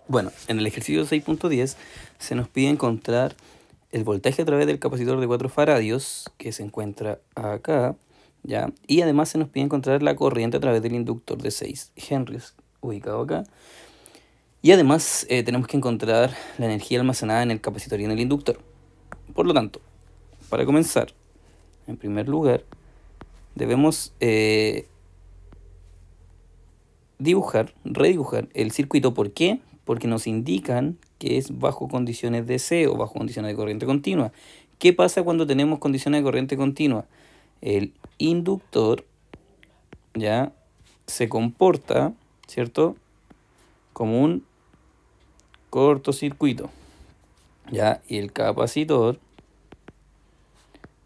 Bueno, en el ejercicio 6.10 se nos pide encontrar el voltaje a través del capacitor de 4 faradios que se encuentra acá, ¿ya? Y además se nos pide encontrar la corriente a través del inductor de 6 henrios ubicado acá. Y además tenemos que encontrar la energía almacenada en el capacitor y en el inductor. Por lo tanto, para comenzar, en primer lugar, debemos redibujar el circuito. ¿Por qué? Porque nos indican que es bajo condiciones de C o bajo condiciones de corriente continua. ¿Qué pasa cuando tenemos condiciones de corriente continua? El inductor ya se comporta, ¿cierto?, como un cortocircuito, ¿ya? Y el capacitor,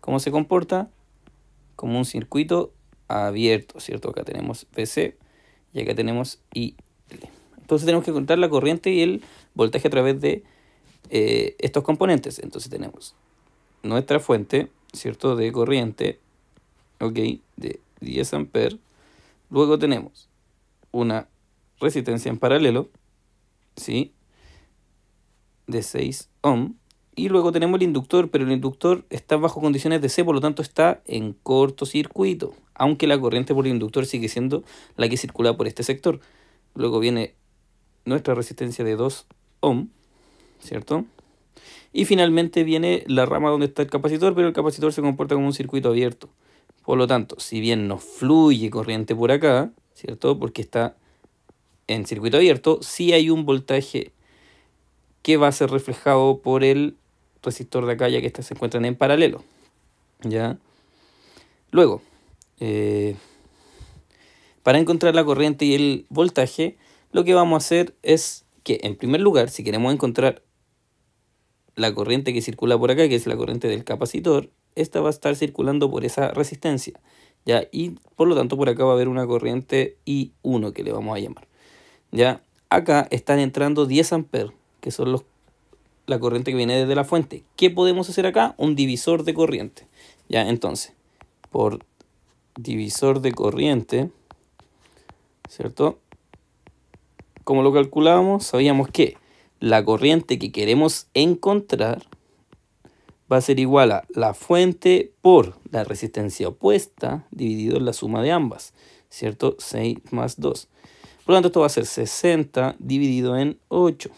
¿cómo se comporta? Como un circuito abierto, ¿cierto? Acá tenemos VC y acá tenemos IL. Entonces tenemos que encontrar la corriente y el voltaje a través de estos componentes. Entonces tenemos nuestra fuente, ¿cierto?, de corriente, ok, de 10 amperes. Luego tenemos una resistencia en paralelo, ¿sí?, de 6 ohm. Y luego tenemos el inductor, pero el inductor está bajo condiciones de C, por lo tanto está en cortocircuito, aunque la corriente por el inductor sigue siendo la que circula por este sector. Luego viene nuestra resistencia de 2 ohm, ¿cierto? Y finalmente viene la rama donde está el capacitor, pero el capacitor se comporta como un circuito abierto. Por lo tanto, si bien no fluye corriente por acá, ¿cierto?, porque está en circuito abierto, sí hay un voltaje que va a ser reflejado por el resistor de acá, ya que estas se encuentran en paralelo, ¿ya? Luego, para encontrar la corriente y el voltaje, lo que vamos a hacer es que, en primer lugar, si queremos encontrar la corriente que circula por acá, que es la corriente del capacitor, esta va a estar circulando por esa resistencia, ¿ya? Y por lo tanto por acá va a haber una corriente I1 que le vamos a llamar, ¿ya? Acá están entrando 10 amperes, que son la corriente que viene desde la fuente. ¿Qué podemos hacer acá? Un divisor de corriente, ¿ya? Entonces, por divisor de corriente, ¿cierto? Como lo calculábamos, sabíamos que la corriente que queremos encontrar va a ser igual a la fuente por la resistencia opuesta dividido en la suma de ambas, ¿cierto? 6 más 2. Por lo tanto, esto va a ser 60 dividido en 8.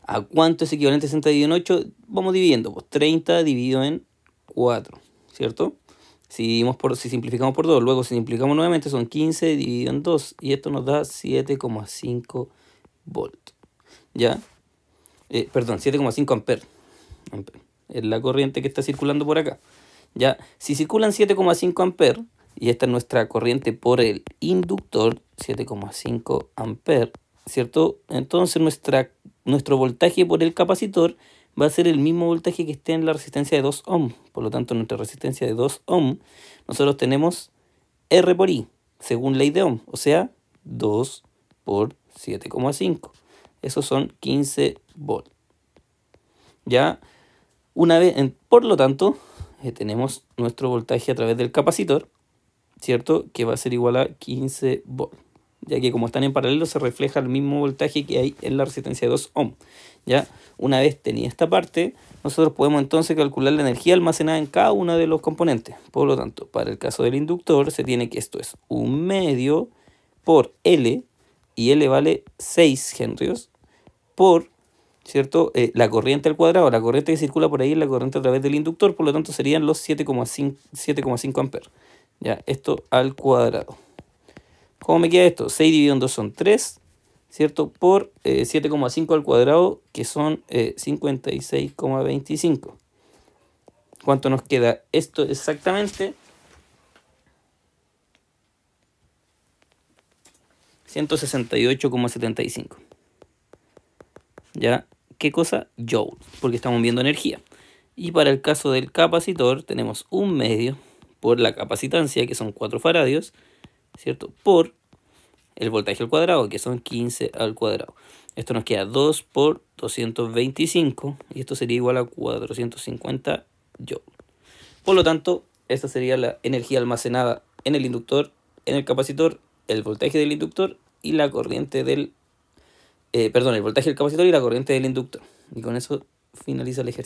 ¿A cuánto es equivalente 60 dividido en 8? Vamos dividiendo, pues 30 dividido en 4, ¿cierto? Si simplificamos por 2, luego si simplificamos nuevamente son 15 dividido en 2 y esto nos da 7,5 volts, ¿ya? Perdón, 7,5 amperes. Es la corriente que está circulando por acá, ¿ya? Si circulan 7,5 amperes y esta es nuestra corriente por el inductor, 7,5 amperes, ¿cierto? Entonces nuestro voltaje por el capacitor va a ser el mismo voltaje que esté en la resistencia de 2 ohm. Por lo tanto, nuestra resistencia de 2 ohm, nosotros tenemos R por I, según ley de Ohm, o sea, 2 por 7,5. Esos son 15 volts. Ya, por lo tanto, tenemos nuestro voltaje a través del capacitor, ¿cierto?, que va a ser igual a 15 volts, ya que como están en paralelo se refleja el mismo voltaje que hay en la resistencia de 2 ohm. ¿Ya? Una vez tenida esta parte, nosotros podemos entonces calcular la energía almacenada en cada uno de los componentes. Por lo tanto, para el caso del inductor se tiene que esto es 1/2 por L, y L vale 6 henrios, por, ¿cierto?, la corriente al cuadrado. La corriente que circula por ahí es la corriente a través del inductor, por lo tanto serían los 7,5 amperes. ¿Ya? Esto al cuadrado. ¿Cómo me queda esto? 6 dividido en 2 son 3, ¿cierto? Por 7,5 al cuadrado, que son 56,25. ¿Cuánto nos queda esto exactamente? 168,75. ¿Ya? ¿Qué cosa? Joule, porque estamos viendo energía. Y para el caso del capacitor tenemos 1/2 por la capacitancia, que son 4 faradios, ¿cierto?, por el voltaje al cuadrado, que son 15 al cuadrado. Esto nos queda 2 por 225, y esto sería igual a 450 joules. Por lo tanto, esta sería la energía almacenada en el inductor, en el capacitor, el voltaje del inductor y la corriente del perdón, el voltaje del capacitor y la corriente del inductor. Y con eso finaliza el ejercicio.